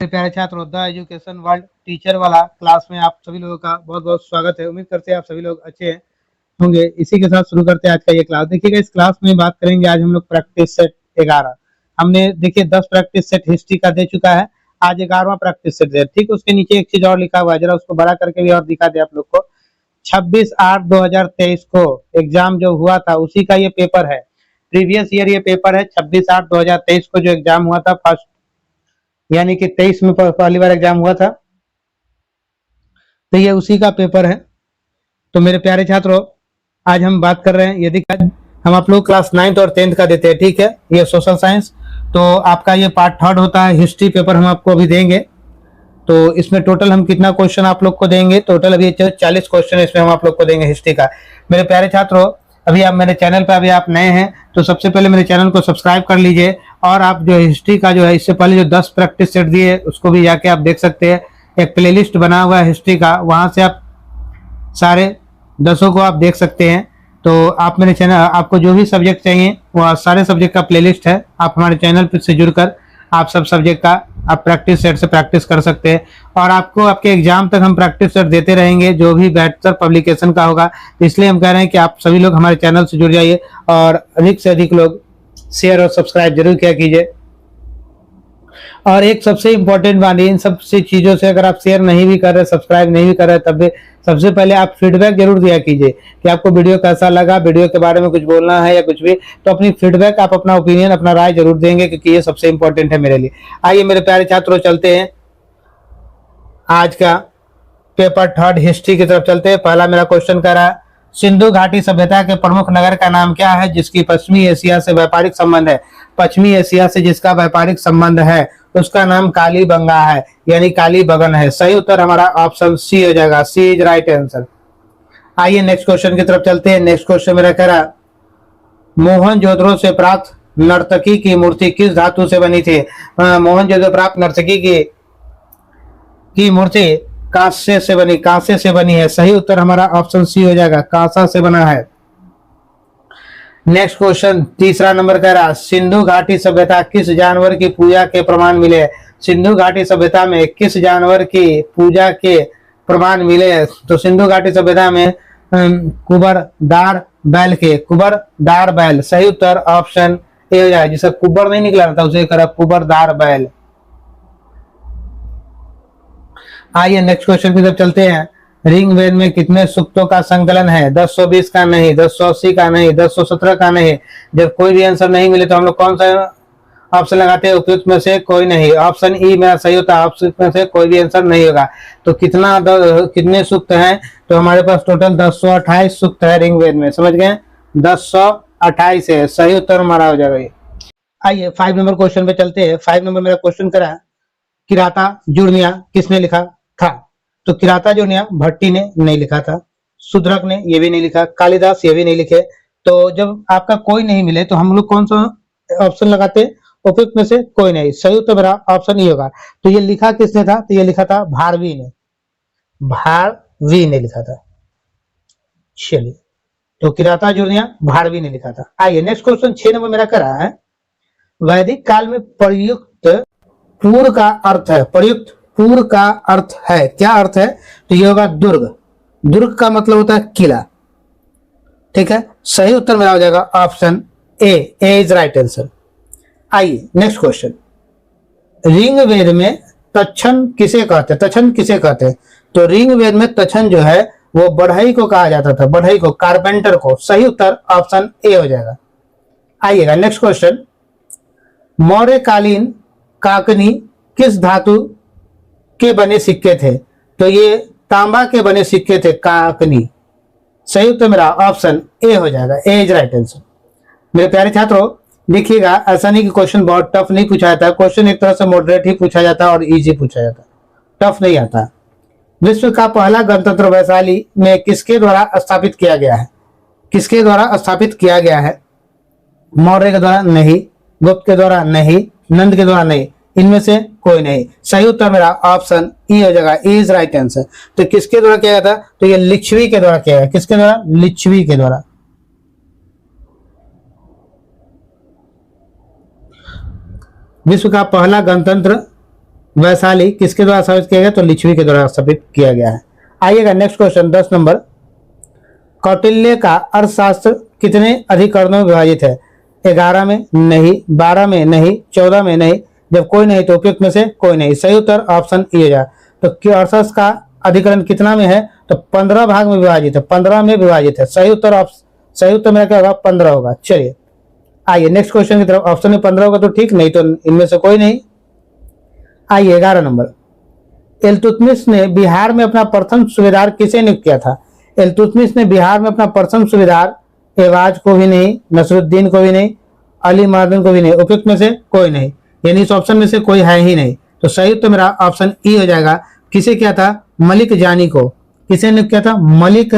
प्यारे छात्रों, the education world teacher वाला क्लास में आप सभी लोगों का बहुत बहुत स्वागत है। उम्मीद करते हैं आप सभी लोग अच्छे होंगे। इसी के साथ शुरू करते हैं आज का ये क्लास। देखिएगा, इस क्लास में बात करेंगे आज हम लोग प्रैक्टिस सेट 11। हमने देखिए 10 प्रैक्टिस सेट हिस्ट्री का दे चुका है, आज 11वां प्रैक्टिस सेट है। ठीक, उसके नीचे एक चीज और लिखा हुआ है, जरा उसको बड़ा करके भी और दिखा दे आप लोग को। 26/8/2023 को एग्जाम जो हुआ था उसी का ये पेपर है। प्रीवियस ईयर ये पेपर है। 26/8/2023 को जो एग्जाम हुआ था फर्स्ट, यानी कि 23 में पहली बार एग्जाम हुआ था, तो ये उसी का पेपर है। तो मेरे प्यारे छात्रों, आज हम बात कर रहे हैं, यदि हम आप लोग क्लास 9th और 10th का देते हैं, ठीक है, ये सोशल साइंस। तो आपका ये पार्ट 3 होता है, हिस्ट्री पेपर हम आपको अभी देंगे। तो इसमें टोटल हम कितना क्वेश्चन आप लोग को देंगे? टोटल अभी 40 क्वेश्चन इसमें हम आप लोग को देंगे हिस्ट्री का। मेरे प्यारे छात्रों, अभी आप मेरे चैनल पर अभी आप नए हैं तो सबसे पहले मेरे चैनल को सब्सक्राइब कर लीजिए, और आप जो हिस्ट्री का जो है इससे पहले जो 10 प्रैक्टिस सेट दिए उसको भी जाके आप देख सकते हैं। एक प्लेलिस्ट बना हुआ है हिस्ट्री का, वहां से आप सारे 10 को आप देख सकते हैं। तो आप मेरे चैनल, आपको जो भी सब्जेक्ट चाहिए वो सारे सब्जेक्ट का प्लेलिस्ट है, आप हमारे चैनल पर से जुड़कर आप सब सब्जेक्ट का आप प्रैक्टिस सेट से प्रैक्टिस कर सकते हैं। और आपको आपके एग्जाम तक हम प्रैक्टिस सेट देते रहेंगे, जो भी बेहतर पब्लिकेशन का होगा। इसलिए हम कह रहे हैं कि आप सभी लोग हमारे चैनल से जुड़ जाइए और अधिक से अधिक लोग शेयर और सब्सक्राइब जरूर किया कीजिए। और एक सबसे इम्पोर्टेंट बात, इन सब से चीजों से अगर आप शेयर नहीं भी कर रहे, सब्सक्राइब नहीं भी कर रहे, तब भी सबसे पहले आप फीडबैक जरूर दिया कीजिए कि आपको वीडियो कैसा लगा, वीडियो के बारे में कुछ बोलना है या कुछ भी, तो अपनी फीडबैक, आप अपना ओपिनियन, अपना राय जरूर देंगे, क्योंकि ये सबसे इम्पोर्टेंट है मेरे लिए। आइए मेरे प्यारे छात्रों, चलते हैं आज का पेपर 3 हिस्ट्री की तरफ चलते हैं। पहला मेरा क्वेश्चन कह रहा है, सिंधु घाटी सभ्यता के प्रमुख नगर का नाम क्या है जिसकी पश्चिमी एशिया से व्यापारिक संबंध है? पश्चिमी एशिया से जिसका व्यापारिक संबंध है उसका नाम कालीबंगा है, यानी कालीबंगन है। सही उत्तर हमारा ऑप्शन सी हो जाएगा, सी इज राइट आंसर। आइए नेक्स्ट क्वेश्चन की तरफ चलते हैं। नेक्स्ट क्वेश्चन मेरा कह रहा, मोहनजोदड़ो से प्राप्त नर्तकी की मूर्ति किस धातु से बनी थी? मोहनजोदड़ो प्राप्त नर्तकी की मूर्ति कांसे से बनी, कांसे से बनी है। सही उत्तर हमारा ऑप्शन सी हो जाएगा, कांसा से बना है। नेक्स्ट क्वेश्चन तीसरा नंबर कह रहा, सिंधु घाटी सभ्यता किस जानवर की पूजा के प्रमाण मिले? सिंधु घाटी सभ्यता में किस जानवर की पूजा के प्रमाण मिले? तो सिंधु घाटी सभ्यता में कुबरदार बैल के, कुबरदार बैल। सही उत्तर ऑप्शन ए हो जाए, जिसका कुबर नहीं निकला था उसे करा कुबरदार बैल। आइए नेक्स्ट क्वेश्चन की तरफ चलते हैं। ऋग्वेद में कितने सूक्तों का संकलन है? 1020 का नहीं, 1080 का नहीं, 1017 का नहीं। जब कोई भी आंसर नहीं मिले तो हम लोग कौन सा ऑप्शन लगाते हैं? उपयुक्त में से कोई नहीं। ऑप्शन ई मेरा सही होता है, ऑप्शन में से कोई भी आंसर नहीं होगा। तो कितने सूक्त हैं? तो हमारे पास टोटल 1028 सूक्त है ऋग्वेद में, समझ गए? 1028 है, सही उत्तर हमारा हो जाएगा ये। आइए 5 नंबर क्वेश्चन पे चलते हैं। 5 नंबर मेरा क्वेश्चन करा, किराता जुर्निया किसने लिखा था? तो किराता जुर्निया भट्टी ने नहीं लिखा था, शूद्रक ने ये भी नहीं लिखा, कालिदास ये भी नहीं लिखे। तो जब आपका कोई नहीं मिले तो हम लोग कौन सा ऑप्शन लगाते? उपयुक्त में से कोई नहीं। सही उत्तर मेरा ऑप्शन ही होगा। तो ये लिखा किसने था? तो ये लिखा था भारवी ने, भारवी ने लिखा था। चलिए, तो किराता जुर्निया भारवी ने लिखा था। आइए नेक्स्ट क्वेश्चन 6 नंबर मेरा करा है, वैदिक काल में प्रयुक्त पूर्व का अर्थ है, प्रयुक्त पूर्व का अर्थ है, क्या अर्थ है? तो ये होगा दुर्ग। दुर्ग का मतलब होता है किला, ठीक है। सही उत्तर मेरा हो जाएगा option A, A is right answer. आइए नेक्स्ट क्वेश्चन, ऋग्वेद में तक्षण किसे कहते हैं? तक्षण किसे कहते हैं? तो ऋग्वेद में तक्षण जो है वो बढ़ई को कहा जाता था, बढ़ई को, कारपेंटर को। सही उत्तर ऑप्शन ए हो जाएगा। आइएगा नेक्स्ट क्वेश्चन, मौर्यकालीन काकनी किस धातु के बने सिक्के थे? तो ये तांबा के बने सिक्के थे, काकनी। सही उत्तर मेरा ऑप्शन ए हो जाएगा, ए इज राइट आंसर। मेरे प्यारे छात्रों देखिएगा, ऐसा नहीं कि क्वेश्चन बहुत टफ नहीं पूछा जाता, क्वेश्चन एक तरह से मॉडरेट ही पूछा जाता है और इजी पूछा जाता है, टफ नहीं आता। विश्व का पहला गणतंत्र वैशाली में किसके द्वारा स्थापित किया गया है? किसके द्वारा स्थापित किया गया है? मौर्य के द्वारा नहीं, गुप्त के द्वारा नहीं, नंद के द्वारा नहीं, इनमें से कोई नहीं। सही उत्तर मेरा ऑप्शन ई हो जाएगा, ई इज राइट आंसर। तो किसके द्वारा किया गया था? तो ये लिच्छवी के द्वारा किया गया। किसके द्वारा? लिच्छवी के द्वारा। विश्व का पहला गणतंत्र वैशाली किसके द्वारा स्थापित किया गया? तो लिच्छवी के द्वारा स्थापित किया गया है। आइएगा नेक्स्ट क्वेश्चन 10 नंबर। कौटिल्य का अर्थशास्त्र कितने अधिकरणों में विभाजित है? 11 में नहीं, 12 में नहीं, 14 में नहीं, जब कोई नहीं तो उपयुक्त में से कोई नहीं। सही उत्तर ऑप्शन ई हो जाए। तो अर्थशास्त्र का अधिकरण कितना में है? तो 15 भाग में विभाजित है, 15 में विभाजित है। सही उत्तर मेरा क्या होगा? 15 होगा। चलिए आइए नेक्स्ट क्वेश्चन की तरफ। ऑप्शन में 15 होगा तो ठीक, नहीं तो इनमें से कोई नहीं। आइए 11 नंबर। इल्तुतमिश ने बिहार में अपना प्रथम सूबेदार किसे नियुक्त किया था? इल्तुतमिश ने बिहार में अपना प्रथम सूबेदार एवाज को भी नहीं, नसरुद्दीन को भी नहीं, अली मार्दन को भी नहीं, उपयुक्त में से कोई नहीं, यानी इस ऑप्शन में से कोई है ही नहीं। तो सही उत्तर मेरा ऑप्शन ई हो जाएगा। किसे किया था? मलिक जानी को। किसे नियुक्त किया था? मलिक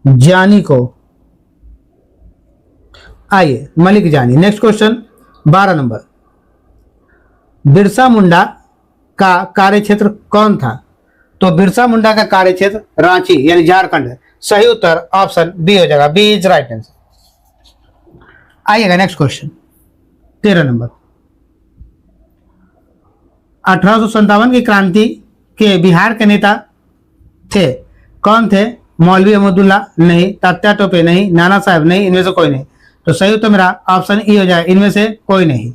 जानी को। आइए Malik Jani. Next question 12 number. Birsa Munda का कार्यक्षेत्र कौन था? तो बिरसा मुंडा का कार्यक्षेत्र रांची यानी झारखंड है। सही उत्तर ऑप्शन बी हो जाएगा। B is right answer. आइएगा नेक्स्ट क्वेश्चन 13 नंबर। 1857 की क्रांति के बिहार के नेता थे, कौन थे? मौलवी अहमदुल्ला नहीं, तात्या टोपे नहीं, नाना साहब नहीं, इनमें से कोई नहीं। तो सही उत्तर मेरा ऑप्शन ई हो जाए, इनमें से कोई नहीं।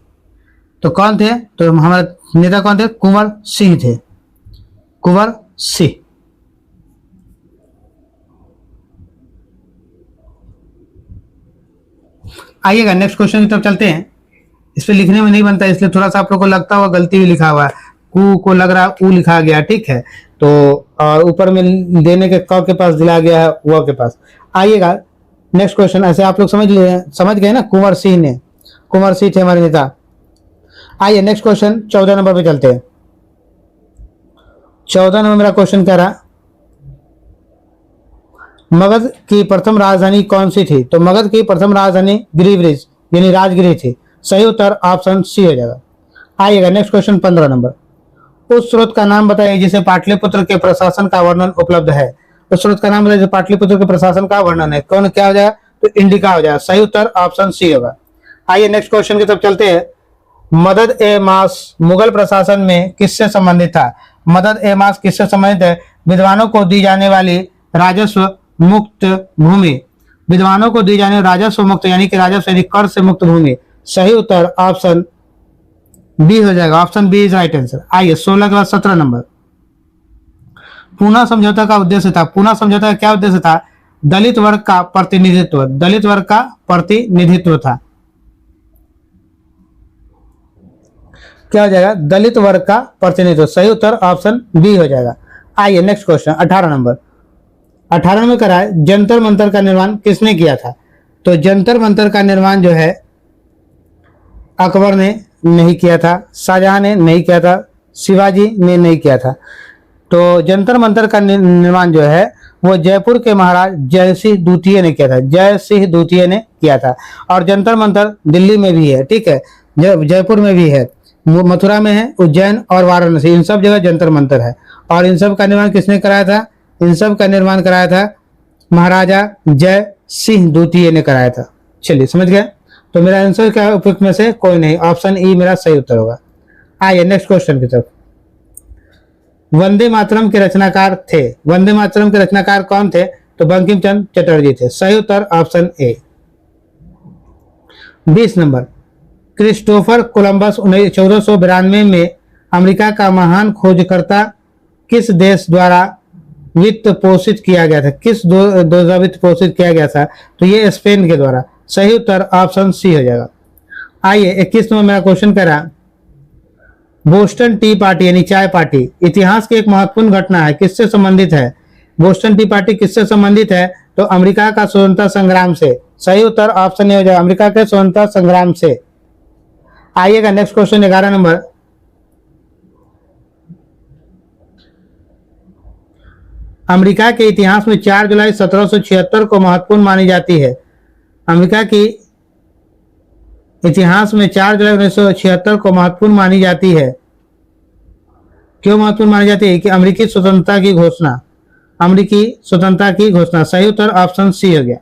तो कौन थे? तो हमारे नेता कौन थे? कुंवर सिंह थे, कुंवर सिंह। आइएगा नेक्स्ट क्वेश्चन की तरफ चलते हैं। इस पे लिखने में नहीं बनता, इसलिए थोड़ा सा आप लोग को लगता हुआ गलती भी लिखा हुआ है, कु को लग रहा है ऊ लिखा गया, ठीक है। तो और ऊपर में देने के क के पास दिला गया है वो के पास। आइएगा नेक्स्ट क्वेश्चन। ऐसे आप लोग समझ गए ना, कुंवर सिंह ने, कुंवर सिंह थे हमारे नेता। आइए नेक्स्ट क्वेश्चन 14 नंबर पे चलते हैं। 14 नंबर मेरा क्वेश्चन कह रहा, मगध की प्रथम राजधानी कौन सी थी? तो मगध की प्रथम राजधानी गिरिब्रिज यानी राजगिरी थी। सही उत्तर ऑप्शन सी हो जाएगा। आइएगा नेक्स्ट क्वेश्चन 15 नंबर। उस स्रोत का नाम बताइए जिसे पाटलिपुत्र के प्रशासन का वर्णन उपलब्ध है। उस स्रोत का नाम बताइए पाटलिपुत्र के प्रशासन का वर्णन है। कौन क्या हो जाएगा? तो इंडिका हो जाएगा। सही उत्तर ऑप्शन सी होगा। आइए नेक्स्ट क्वेश्चन की तरफ चलते हैं। मदद ए मास मुगल प्रशासन में किससे संबंधित था? मदद ए मास किससे संबंधित है? विद्वानों को दी जाने वाली राजस्व मुक्त भूमि, विद्वानों को दी जाने राजस्व मुक्त यानी कि राजस्व यानी कर से मुक्त भूमि। सही उत्तर ऑप्शन बी हो जाएगा। Option b is right answer. आइए 16 के बाद 17 नंबर। पूना समझौता का उद्देश्य था, पूना समझौता का क्या उद्देश्य था? दलित वर्ग का प्रतिनिधित्व, दलित वर्ग का प्रतिनिधित्व था। क्या हो जाएगा? दलित वर्ग का प्रतिनिधित्व। सही उत्तर ऑप्शन बी हो जाएगा। आइए नेक्स्ट क्वेश्चन 18 नंबर। 18 नंबर करा है, जंतर मंतर का निर्माण किसने किया था? तो जंतर मंतर का निर्माण जो है अकबर ने नहीं किया था, शाहजहां ने नहीं किया था, शिवाजी ने नहीं किया था। तो जंतर मंतर का निर्माण जो है वो जयपुर के महाराज जय सिंह द्वितीय ने किया था, जय सिंह द्वितीय ने किया था। और जंतर मंतर दिल्ली में भी है, ठीक है, जयपुर में भी है, मथुरा में है, उज्जैन और वाराणसी, इन सब जगह जंतर मंतर है। और इन सब का निर्माण किसने कराया था? इन सब का निर्माण कराया था महाराजा जय सिंह द्वितीय ने कराया था। चलिए समझ गए। तो मेरा आंसर क्या है? उपयुक्त में से कोई नहीं। ऑप्शन ई मेरा सही उत्तर होगा। आइए नेक्स्ट क्वेश्चन की तरफ। वंदे मातरम के रचनाकार थे, वंदे मातरम के रचनाकार कौन थे? तो बंकिम चंद्र चटर्जी थे। सही उत्तर option A. 20 number. Christopher Columbus 1492 में अमेरिका का महान खोजकर्ता किस देश द्वारा वित्त पोषित किया गया था? किस द्वारा वित्त पोषित किया गया था? तो ये स्पेन के द्वारा। सही उत्तर ऑप्शन सी हो जाएगा। आइए 21 नंबर मेरा क्वेश्चन करा, बोस्टन टी पार्टी यानी चाय पार्टी इतिहास की एक महत्वपूर्ण घटना है, किससे संबंधित है? बोस्टन टी पार्टी किससे संबंधित है? तो अमेरिका का स्वतंत्रता संग्राम से। सही उत्तर ऑप्शन ए हो जाएगा, अमेरिका के स्वतंत्रता संग्राम से। आइएगा नेक्स्ट क्वेश्चन 11 नंबर। अमेरिका के इतिहास में 4 जुलाई 1776 को महत्वपूर्ण मानी जाती है। अमेरिका की इतिहास में 4 जुलाई 1976 को महत्वपूर्ण मानी जाती है। क्यों महत्वपूर्ण मानी जाती है? कि अमेरिकी स्वतंत्रता की घोषणा, अमेरिकी स्वतंत्रता की घोषणा। सही उत्तर ऑप्शन सी हो गया।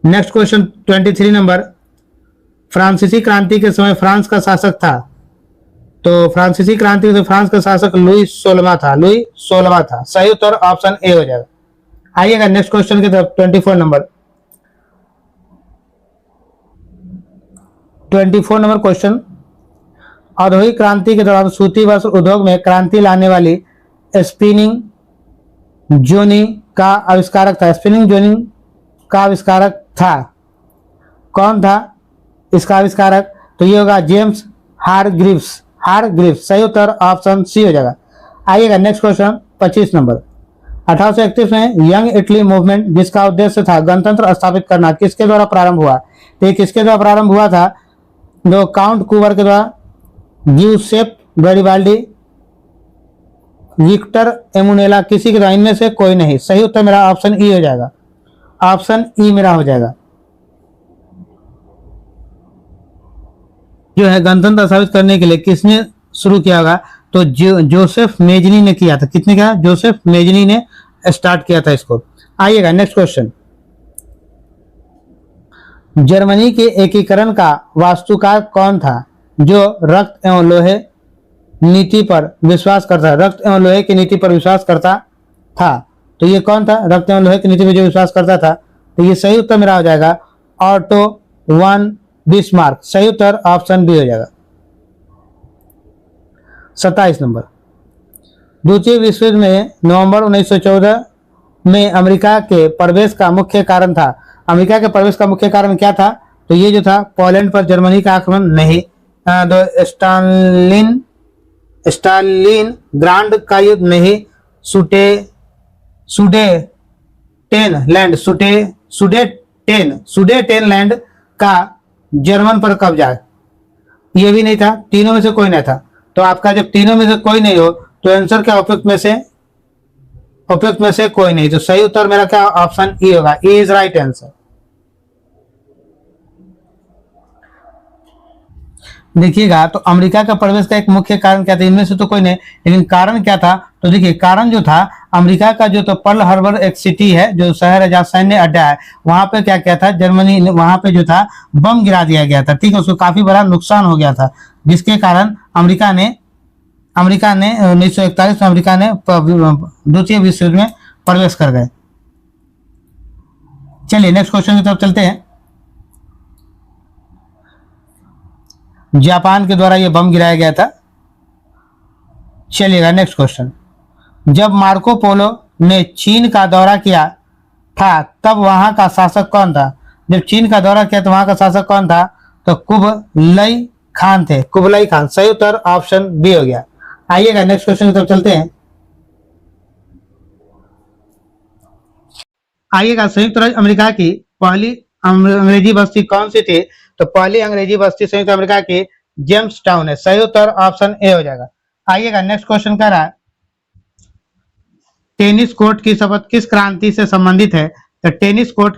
Next question 23 number. फ्रांसीसी क्रांति के समय फ्रांस का शासक था, तो फ्रांसीसी क्रांति से फ्रांस का शासक लुई 16वां था, लुई 16वां था। सही उत्तर ऑप्शन ए हो जाएगा। आइएगा नेक्स्ट क्वेश्चन की तरफ। 24 नंबर क्वेश्चन। औद्योगिक क्रांति के दौरान सूती वस्त्र उद्योग में क्रांति लाने वाली स्पिनिंग जोनी का आविष्कारक था। स्पिनिंग जोनी का आविष्कारक था, कौन था इसका आविष्कारक? तो ये होगा जेम्स हारग्रीव्स। हारग्रीव्स सही उत्तर ऑप्शन सी हो जाएगा। आइएगा नेक्स्ट क्वेश्चन 25 नंबर। 1831 में यंग इटली मूवमेंट, जिसका उद्देश्य था गणतंत्र स्थापित करना, किसके द्वारा प्रारंभ हुआ? तो ये किसके द्वारा प्रारंभ हुआ था? जो काउंट कुवर के द्वारा, गिउसेप गैरिबाल्डी, विक्टर एमुनेला, किसी के द्वारा, इनमें से कोई नहीं। सही उत्तर मेरा ऑप्शन ई हो जाएगा। ऑप्शन ई मेरा हो जाएगा। जो है गणतंत्र स्थापित करने के लिए किसने शुरू किया होगा? तो जोसेफ मेजनी ने किया था। किसने किया? जोसेफ मेजनी ने स्टार्ट किया था इसको। आइएगा नेक्स्ट क्वेश्चन। जर्मनी के एकीकरण का वास्तुकार कौन था, जो रक्त एवं लोहे नीति पर विश्वास करता? रक्त एवं लोहे की नीति पर विश्वास करता था। तो ये कौन था? रक्त एवं लोहे की नीति पर जो विश्वास करता था। तो ये सही उत्तर मेरा हो जाएगा ऑटो वन बिस्मार्क। सही उत्तर ऑप्शन बी हो जाएगा। 27 नंबर। द्वितीय विश्व युद्ध में नवंबर 1914 में अमेरिका के प्रवेश का मुख्य कारण था। अमेरिका के प्रवेश का मुख्य कारण क्या था? तो ये जो था पोलैंड पर जर्मनी का आक्रमण नहीं, तो स्टालिन ग्रांड का युद्ध नहीं, सुडेटेन लैंड का जर्मन पर कब्जा, ये भी नहीं था। तीनों में से कोई नहीं था। तो आपका जब तीनों में से कोई नहीं हो तो आंसर क्या? उपयुक्त में से कोई नहीं। तो सही उत्तर मेरा क्या? ऑप्शन ई होगा। E is right answer. देखिएगा, तो अमेरिका का प्रवेश का एक मुख्य कारण क्या था? इनमें से तो कोई नहीं, लेकिन कारण क्या था? तो देखिए कारण जो था, अमेरिका का जो तो पर्ल हार्बर एक सिटी है, जो शहर है जहाँ सैन्य अड्डा है, वहां पे क्या किया था जर्मनी ने? वहां पे जो था बम गिरा दिया गया था। ठीक है, उसको काफी बड़ा नुकसान हो गया था, जिसके कारण अमेरिका ने 1941 में अमेरिका ने द्वितीय विश्व युद्ध में प्रवेश कर गए। चलिए नेक्स्ट क्वेश्चन की तरफ चलते हैं। जापान के द्वारा यह बम गिराया गया था। चलिएगा नेक्स्ट क्वेश्चन। जब मार्को पोलो ने चीन का दौरा किया था, तब वहां का शासक कौन था? जब चीन का दौरा किया तो वहां का शासक कौन था? तो कुबलई खान थे। Kublai Khan. सही उत्तर ऑप्शन बी हो गया। आइएगा नेक्स्ट क्वेश्चन की तरफ चलते हैं। आइएगा, संयुक्त राज्य अमेरिका की पहली अंग्रेजी बस्ती कौन सी थी? तो पहली अंग्रेजी बस्ती संयुक्त अमेरिका की जेम्स टाउन है। सही उत्तर ऑप्शन ए हो जाएगा। आइएगा नेक्स्ट क्वेश्चन कह रहा है, टेनिस कोर्ट की शपथ किस क्रांति से संबंधित है? तो टेनिस कोर्ट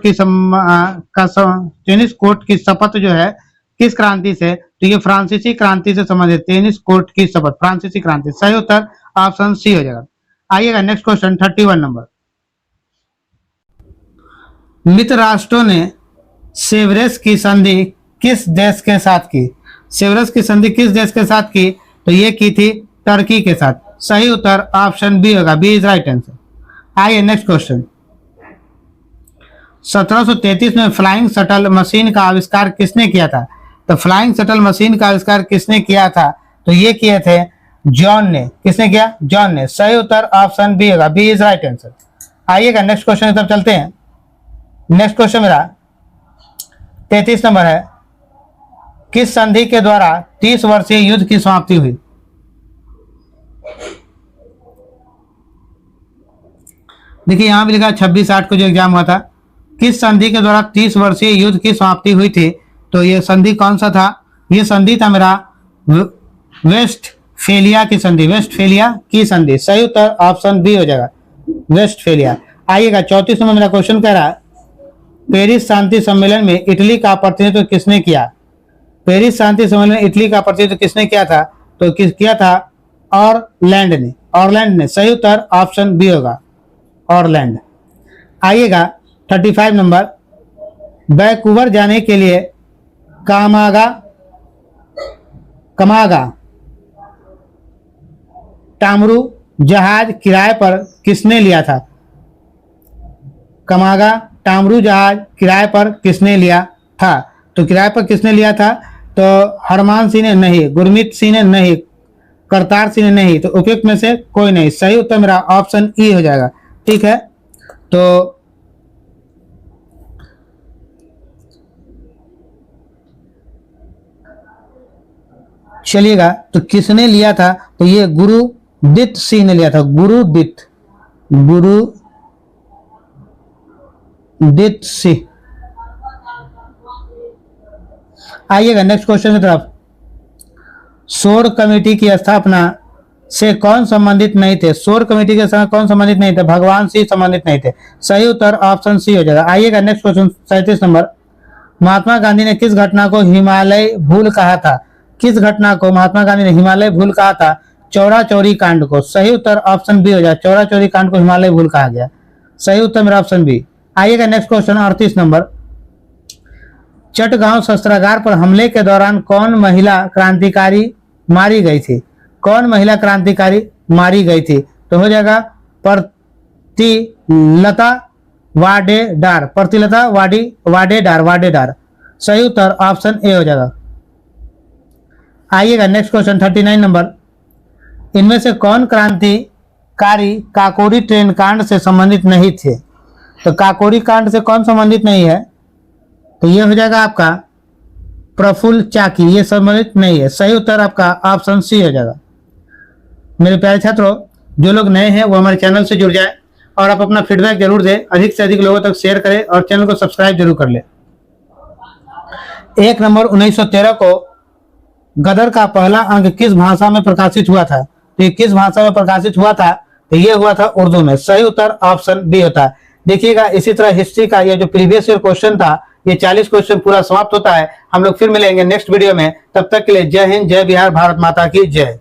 की शपथ जो है किस क्रांति से? तो ये फ्रांसीसी क्रांति से संबंधित। टेनिस कोर्ट की शपथ फ्रांसीसी क्रांति। सही उत्तर ऑप्शन सी हो जाएगा। आइएगा नेक्स्ट क्वेश्चन 31 नंबर। मित्र राष्ट्रों ने सेवरेस की संधि किस देश के साथ की? सेवरेस की संधि किस देश के साथ की? तो ये की थी टर्की के साथ। सही उत्तर ऑप्शन बी होगा। B is right answer. आइए नेक्स्ट क्वेश्चन। 1733 में फ्लाइंग शटल मशीन का आविष्कार किसने किया था? तो फ्लाइंग शटल मशीन का आविष्कार किसने किया था? तो ये किए थे जॉन ने। किसने किया? जॉन ने। सही उत्तर ऑप्शन बी होगा। B is right answer. आइएगा नेक्स्ट क्वेश्चन की तरफ चलते हैं। नेक्स्ट क्वेश्चन मेरा 33 नंबर है। किस संधि के द्वारा 30 वर्षीय युद्ध की समाप्ति हुई? देखिए यहां भी लिखा 26/8 को जो एग्जाम हुआ था। किस संधि के द्वारा 30 वर्षीय युद्ध की समाप्ति हुई थी? तो ये संधि कौन सा था? ये संधि था मेरा वेस्टफेलिया की संधि। वेस्टफेलिया की संधि। सही उत्तर ऑप्शन बी हो जाएगा। वेस्टफेलिया। आइएगा 34 नंबर मेरा क्वेश्चन कह रहा है, पेरिस शांति सम्मेलन में इटली का प्रतिनिधित्व किसने किया? पेरिस शांति सम्मेलन में इटली का प्रतिनिधित्व किसने किया था? तो किस किया था? ऑरलैंड ने। ऑरलैंड ने। सही उत्तर ऑप्शन बी होगा। ऑरलैंड। आइएगा 35 नंबर। वैंकूवर जाने के लिए कमागा टामरू जहाज किराए पर किसने लिया था? कमागा टामरू जहाज किराए पर किसने लिया था? तो किराए पर किसने लिया था? तो हरमान सिंह ने नहीं, गुरमीत सिंह ने नहीं, करतार सिंह ने नहीं, तो उपयुक्त में से कोई नहीं। सही उत्तर मेरा ऑप्शन ई हो जाएगा। ठीक है, तो चलिएगा, तो किसने लिया था? तो ये गुरुदित सिंह ने लिया था। गुरुदित सिंह। आइएगा नेक्स्ट क्वेश्चन की तरफ। शोर कमेटी की स्थापना से कौन संबंधित नहीं थे? शोर कमेटी के साथ कौन संबंधित नहीं थे? भगवान सिंह संबंधित नहीं थे। सही उत्तर ऑप्शन सी हो जाएगा। आइएगा next question 37 number. Mahatma Gandhi ने किस घटना को हिमालय भूल कहा था? किस घटना को महात्मा गांधी ने हिमालय भूल कहा था? चौरा चौरी कांड को। सही उत्तर ऑप्शन बी हो जाए, चौरा चौरी कांड को हिमालय भूल कहा गया। सही उत्तर मेरा ऑप्शन बी। आइएगा नेक्स्ट क्वेश्चन 38 नंबर। चटगांव शस्त्रागार पर हमले के दौरान कौन महिला क्रांतिकारी मारी गई थी? कौन महिला क्रांतिकारी मारी गई थी? तो हो जाएगा प्रतिलता वाडेदार। प्रतिलता वाडेदार। सही उत्तर ऑप्शन ए हो जाएगा। आइएगा नेक्स्ट क्वेश्चन 39 नंबर। इनमें से कौन क्रांतिकारी काकोरी ट्रेन कांड से संबंधित नहीं थे? तो काकोरी कांड से कौन संबंधित नहीं है? तो ये हो जाएगा आपका प्रफुल्ल चाकी, ये संबंधित नहीं है। सही उत्तर आपका ऑप्शन सी हो जाएगा। मेरे प्यारे छात्रों, जो लोग नए हैं वो हमारे चैनल से जुड़ जाए और आप अपना फीडबैक जरूर दें, अधिक से अधिक लोगों तक शेयर करें और चैनल को सब्सक्राइब जरूर कर ले। 1 नंबर 1913 को गदर का पहला अंक किस भाषा में प्रकाशित हुआ था? तो ये किस भाषा में प्रकाशित हुआ था? तो ये हुआ था उर्दू में। सही उत्तर ऑप्शन बी होता है। देखिएगा, इसी तरह हिस्ट्री का ये जो प्रीवियस ईयर क्वेश्चन था, ये 40 क्वेश्चन पूरा समाप्त होता है। हम लोग फिर मिलेंगे नेक्स्ट वीडियो में। तब तक के लिए जय हिंद, जय बिहार, भारत माता की जय।